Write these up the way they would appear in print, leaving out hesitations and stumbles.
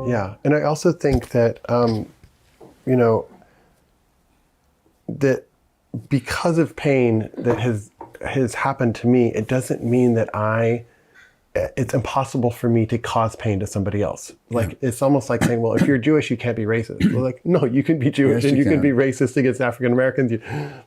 Yeah. And I also think that, you know, that because of pain that has happened to me, it doesn't mean that it's impossible for me to cause pain to somebody else. Like, it's almost like saying, well, if you're Jewish, you can't be racist. Well, like, no, you can be Jewish, Yes, and you can be can. racist against African Americans.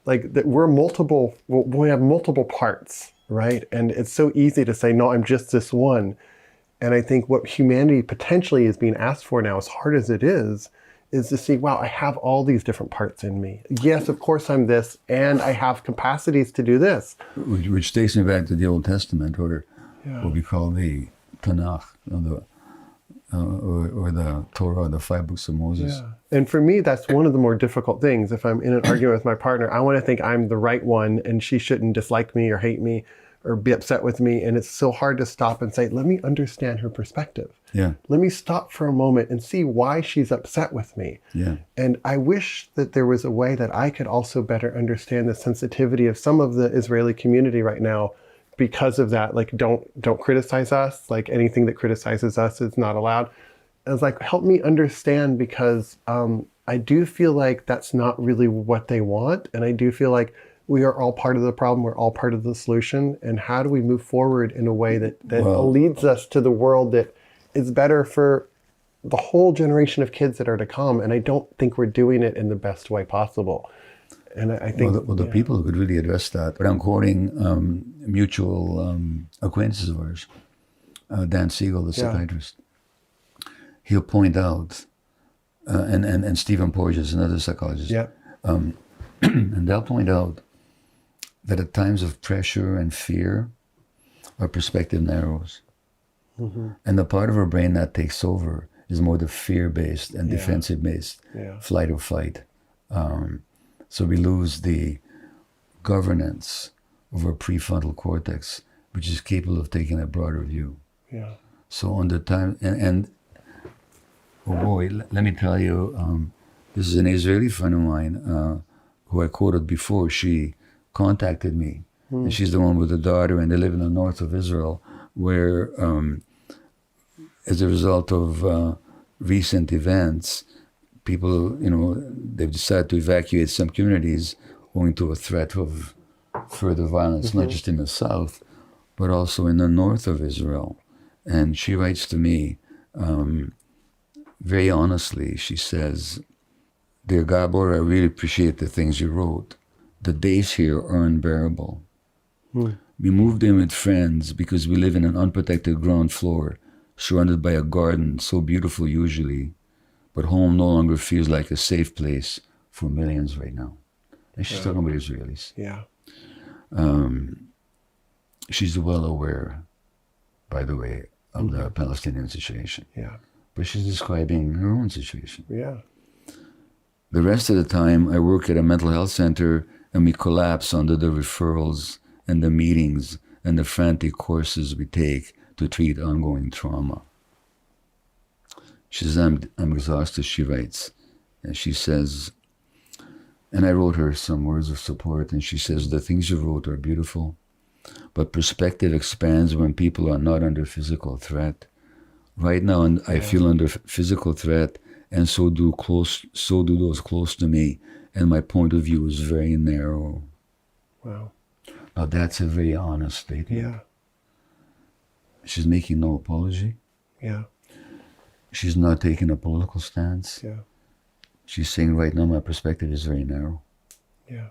Like, that we have multiple parts, right? And it's so easy to say, no, I'm just this one. And I think what humanity potentially is being asked for now, as hard as it is to see, wow, I have all these different parts in me. Yes, of course I'm this, and I have capacities to do this. Which takes me back to the Old Testament, or what we call the Tanakh, or the Torah, the 5 books of Moses. Yeah. And for me, that's one of the more difficult things. If I'm in an argument with my partner, I want to think I'm the right one, and she shouldn't dislike me or hate me or be upset with me. And it's so hard to stop and say, let me understand her perspective. Yeah. Let me stop for a moment and see why she's upset with me. Yeah. And I wish that there was a way that I could also better understand the sensitivity of some of the Israeli community right now because of that. Like, don't criticize us. Like, anything that criticizes us is not allowed. I was like, help me understand, because I do feel like that's not really what they want. And I do feel like we are all part of the problem. We're all part of the solution. And how do we move forward in a way that leads us to the world that is better for the whole generation of kids that are to come? And I don't think we're doing it in the best way possible. And I think the people who could really address that. But I'm quoting mutual acquaintances of ours, Dan Siegel, the psychiatrist. He'll point out, and Stephen Porges, another psychologist, and they'll point out that at times of pressure and fear, our perspective narrows. Mm-hmm. And the part of our brain that takes over is more the fear-based and defensive-based, flight or fight. So we lose the governance of our prefrontal cortex, which is capable of taking a broader view. Yeah. So on the time, and oh boy, let me tell you, this is an Israeli friend of mine who I quoted before. She contacted me, and she's the one with the daughter, and they live in the north of Israel, where as a result of recent events, people, they've decided to evacuate some communities owing to a threat of further violence, not just in the south, but also in the north of Israel. And she writes to me, very honestly, she says, "Dear Gabor, I really appreciate the things you wrote. The days here are unbearable. We moved in with friends because we live in an unprotected ground floor, surrounded by a garden so beautiful usually, but home no longer feels like a safe place for millions right now." And she's talking about Israelis. Yeah. She's well aware, by the way, of the Palestinian situation. Yeah. But she's describing her own situation. Yeah. The rest of the time, I work at a mental health center, and we collapse under the referrals and the meetings and the frantic courses we take to treat ongoing trauma. She says, I'm exhausted, she writes. And she says, and I wrote her some words of support, and she says, the things you wrote are beautiful, but perspective expands when people are not under physical threat. Right now, and I feel under physical threat, and so do those close to me, and my point of view is very narrow. Wow. Now that's a very honest statement. Yeah. She's making no apology. Yeah. She's not taking a political stance. Yeah. She's saying right now my perspective is very narrow. Yeah.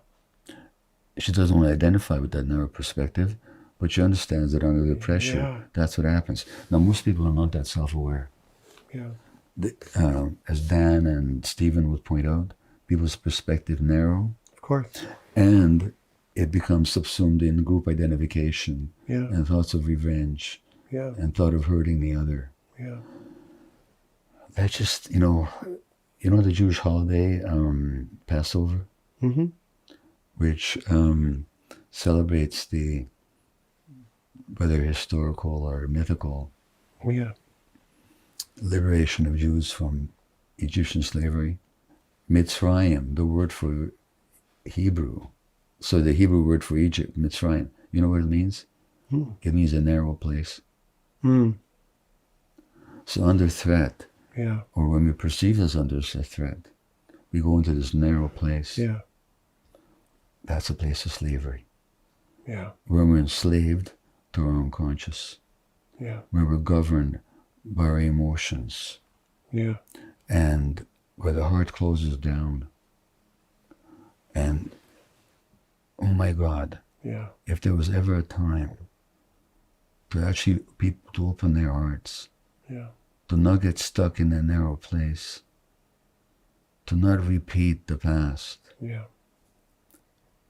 She doesn't want to identify with that narrow perspective, but she understands that under the pressure, that's what happens. Now, most people are not that self-aware. Yeah. As Dan and Stephen would point out, people's perspective narrow. Of course. And it becomes subsumed in group identification and thoughts of revenge and thought of hurting the other. Yeah. That just, you know the Jewish holiday, Passover, which celebrates the, whether historical or mythical, liberation of Jews from Egyptian slavery. Mitzrayim, the word for Hebrew. So the Hebrew word for Egypt, Mitzrayim, you know what it means? It means a narrow place. So under threat, Yeah. or when we perceive us under a threat, we go into this narrow place. Yeah. That's a place of slavery. Yeah. Where we're enslaved to our unconscious. Yeah. Where we're governed by our emotions. Yeah. And where the heart closes down. And, oh my God, yeah. if there was ever a time to actually people to open their hearts, yeah. to not get stuck in a narrow place, to not repeat the past, yeah.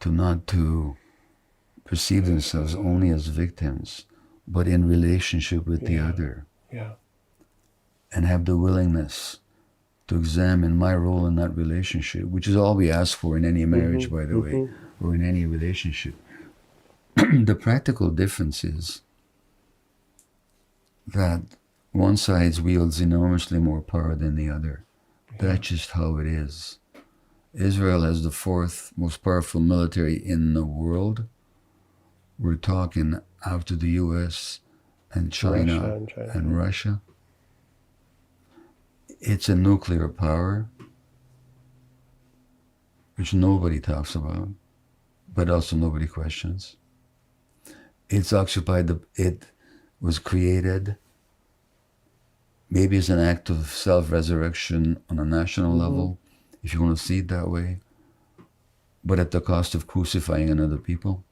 to not to perceive themselves only as victims, but in relationship with the other, yeah. and have the willingness to examine my role in that relationship, which is all we ask for in any marriage, by the way, or in any relationship. The practical difference is that one side wields enormously more power than the other. That's just how it is. Israel has the fourth most powerful military in the world. We're talking after the US and China and Russia. It's a nuclear power, which nobody talks about, but also nobody questions. It was created maybe as an act of self-resurrection on a national level, if you want to see it that way, but at the cost of crucifying another people.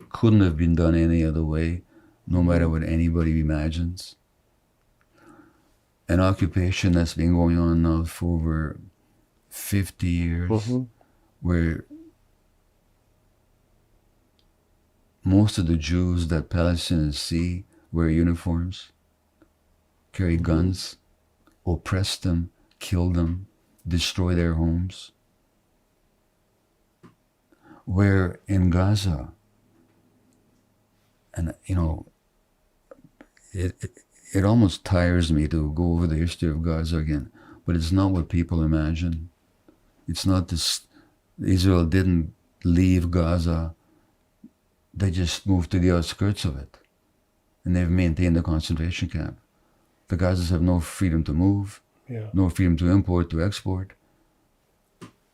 Couldn't have been done any other way, no matter what anybody imagines. An occupation that's been going on now for over 50 years, where most of the Jews that Palestinians see wear uniforms, carry guns, oppress them, kill them, destroy their homes. Where in Gaza, and you know, it almost tires me to go over the history of Gaza again, but it's not what people imagine. It's not this, Israel didn't leave Gaza, they just moved to the outskirts of it, and they've maintained the concentration camp. The Gazans have no freedom to move, no freedom to import, to export,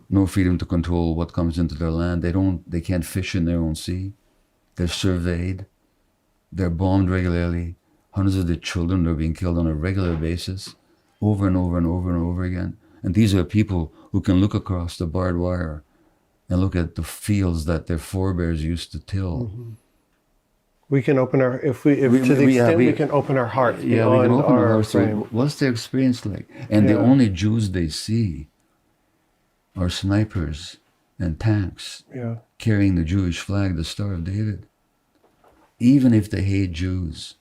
no freedom to control what comes into their land. They can't fish in their own sea. They're surveyed. They're bombed regularly. Hundreds of their children are being killed on a regular basis, over and over and over and over again. And these are people who can look across the barbed wire and look at the fields that their forebears used to till. We can open our, we can open our hearts. Yeah, we can open our hearts. So what's their experience like? And the only Jews they see are snipers and tanks carrying the Jewish flag, the Star of David. Even if they hate Jews.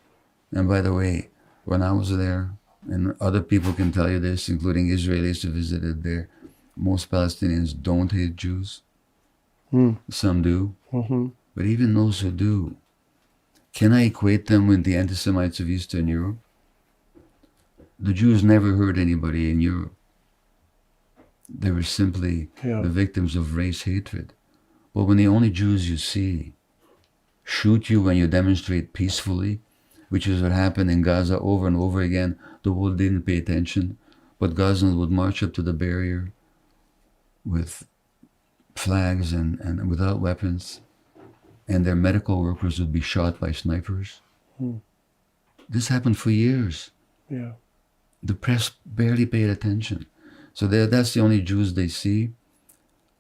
And by the way, when I was there, and other people can tell you this, including Israelis who visited there, most Palestinians don't hate Jews. Some do. But even those who do, can I equate them with the anti-Semites of Eastern Europe? The Jews never hurt anybody in Europe. They were simply the victims of race hatred. But when the only Jews you see shoot you when you demonstrate peacefully, which is what happened in Gaza over and over again, the world didn't pay attention, but Gazans would march up to the barrier with flags and without weapons, and their medical workers would be shot by snipers. This happened for years. The press barely paid attention. So that's the only Jews they see.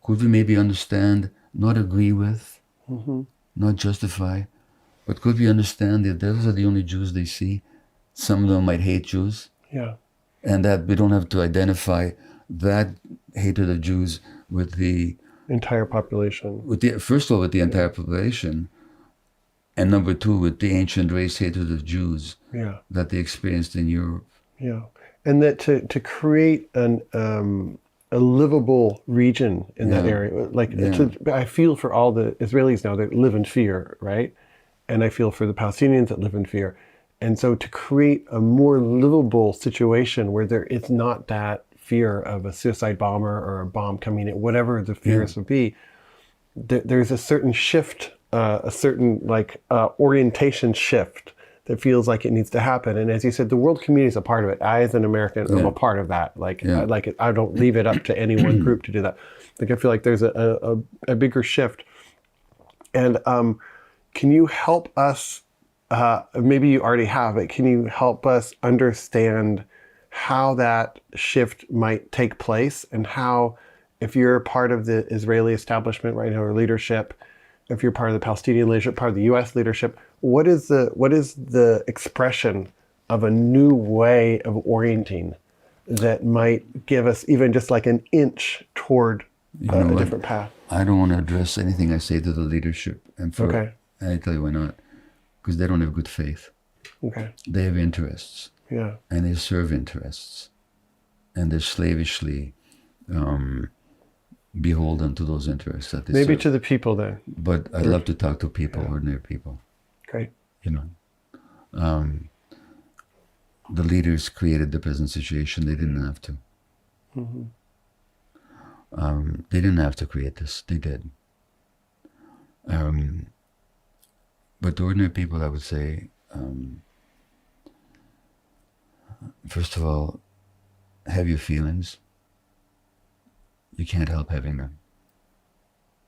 Could we maybe understand, not agree with, not justify, but could we understand that those are the only Jews they see? Some of them might hate Jews. And that we don't have to identify that hatred of Jews with the entire population. First of all, with the entire population, and number two, with the ancient race hatred of Jews that they experienced in Europe. And that to create a livable region in that area, I feel for all the Israelis now that live in fear, right? And I feel for the Palestinians that live in fear. And so to create a more livable situation where it's not that fear of a suicide bomber or a bomb coming in, whatever the fears would be, there's a certain shift, a certain orientation shift that feels like it needs to happen. And as you said, the world community is a part of it. I, as an American, am a part of that. Like, I don't leave it up to any one group to do that. Like, I feel like there's a bigger shift. And can you help us, maybe you already have it, can you help us understand how that shift might take place, and how, if you're part of the Israeli establishment right now, or leadership, if you're part of the Palestinian leadership, part of the U.S. leadership, what is the expression of a new way of orienting that might give us even just like an inch toward a different path? I don't want to address anything I say to the leadership, and I tell you why not, because they don't have good faith. Okay. They have interests. Yeah. And they serve interests, and they're slavishly beholden to those interests that they Maybe serve. to the people then. But I love to talk to people, ordinary people. Great. You know, the leaders created the present situation. They didn't have to. They didn't have to create this. They did. But to ordinary people, I would say, first of all, have your feelings. You can't help having them.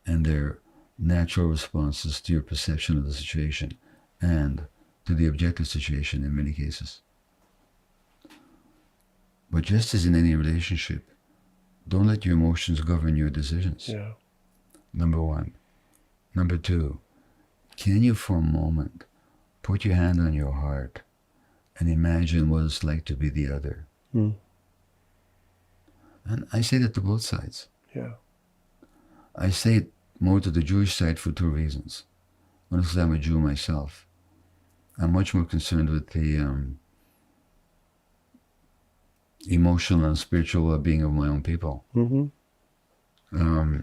And they're natural responses to your perception of the situation and to the objective situation in many cases. But just as in any relationship, don't let your emotions govern your decisions. Yeah. Number one. Number two, can you for a moment put your hand on your heart and imagine what it's like to be the other? And I say that to both sides. Yeah. I say it more to the Jewish side for two reasons. One is I'm a Jew myself. I'm much more concerned with the emotional and spiritual well-being of my own people. The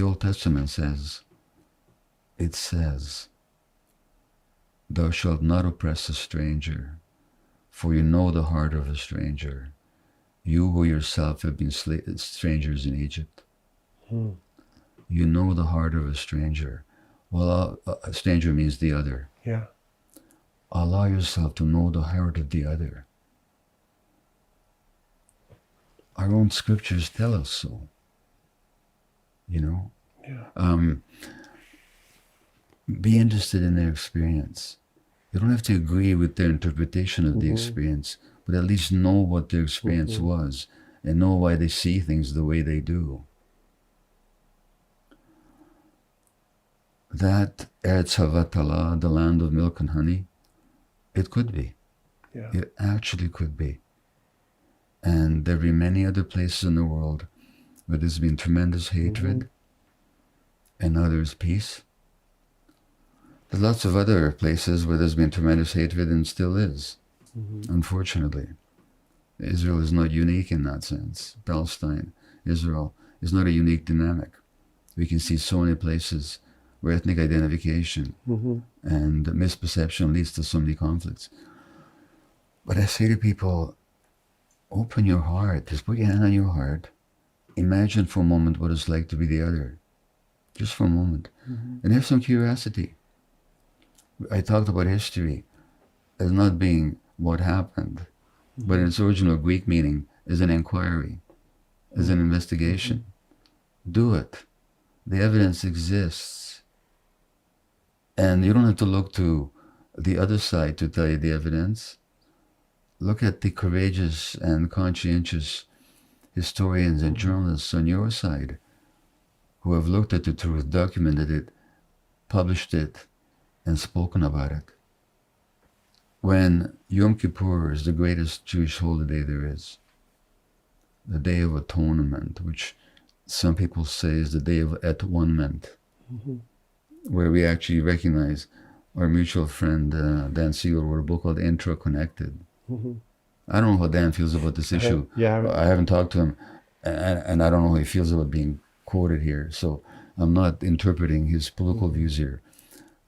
Old Testament says, "Thou shalt not oppress a stranger, for you know the heart of a stranger, you who yourself have been strangers in Egypt." You know the heart of a stranger. Well, a stranger means the other. Yeah. Allow yourself to know the heart of the other. Our own scriptures tell us so. You know? Yeah. Be interested in their experience. You don't have to agree with their interpretation of the experience, but at least know what their experience was and know why they see things the way they do. That Eretz Havatala, the land of milk and honey, it could be. Yeah. It actually could be. And there be many other places in the world where there's been tremendous hatred and now there's peace. There's lots of other places where there's been tremendous hatred and still is, unfortunately. Israel is not unique in that sense. Palestine, Israel, is not a unique dynamic. We can see so many places where ethnic identification and misperception leads to so many conflicts. But I say to people, open your heart. Just put your hand on your heart. Imagine for a moment what it's like to be the other. Just for a moment. And have some curiosity. I talked about history as not being what happened, but in its original Greek meaning as an inquiry, as an investigation. Do it. The evidence exists. And you don't have to look to the other side to tell you the evidence. Look at the courageous and conscientious historians and journalists on your side who have looked at the truth, documented it, published it, and spoken about it. When Yom Kippur is the greatest Jewish holiday there is, the Day of Atonement, which some people say is the Day of Atonement, where we actually recognize our mutual friend Dan Siegel wrote a book called Intra-Connected. I don't know how Dan feels about this issue. I haven't talked to him, and I don't know how he feels about being quoted here. So I'm not interpreting his political views here.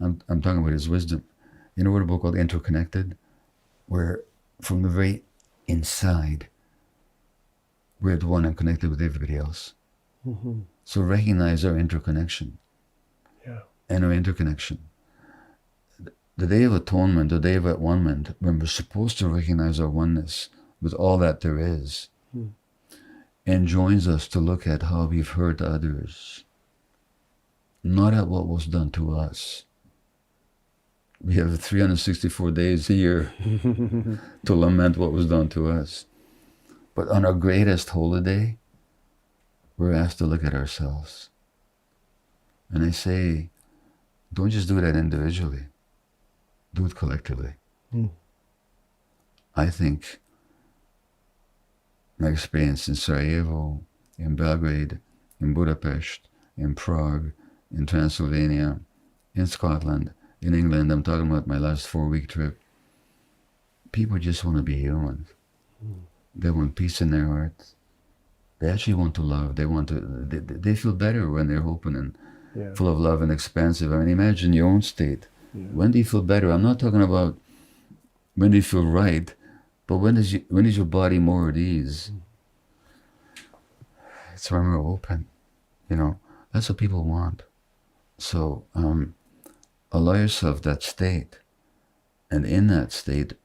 I'm talking about his wisdom. He wrote a book called Interconnected, where from the very inside, we're the one and connected with everybody else. So recognize our interconnection and our interconnection. the Day of Atonement, the Day of At-One-ment, when we're supposed to recognize our oneness with all that there is, enjoins us to look at how we've hurt others, not at what was done to us. We have 364 days a year to lament what was done to us. But on our greatest holy day, we're asked to look at ourselves. And I say, don't just do that individually. Do it collectively. I think my experience in Sarajevo, in Belgrade, in Budapest, in Prague, in Transylvania, in Scotland, in England, I'm talking about my last 4-week trip. People just want to be human. They want peace in their hearts. They actually want to love. They feel better when they're open and full of love and expansive. I mean, imagine your own state. When do you feel better? I'm not talking about when do you feel right, but when is your body more at ease? It's when we're open. That's what people want. So allow yourself that state, and in that state,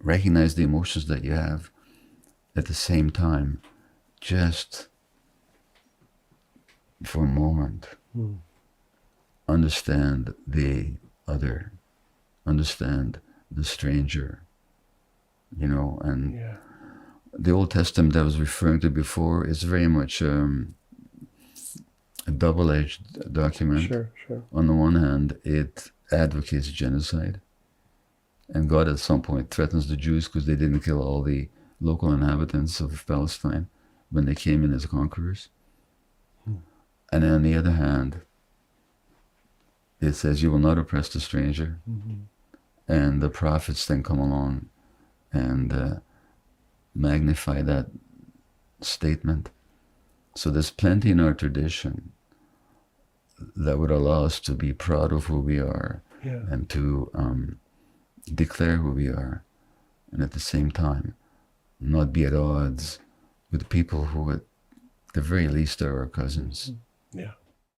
recognize the emotions that you have. At the same time, just for a moment, understand the other, understand the stranger, and the Old Testament I was referring to before is very much a double-edged document. Sure. On the one hand, it advocates genocide, and God at some point threatens the Jews because they didn't kill all the local inhabitants of Palestine when they came in as conquerors. And then on the other hand, it says you will not oppress the stranger. And the prophets then come along and magnify that statement. So there's plenty in our tradition that would allow us to be proud of who we are and to declare who we are, and at the same time not be at odds with people who at the very least are our cousins. Yeah.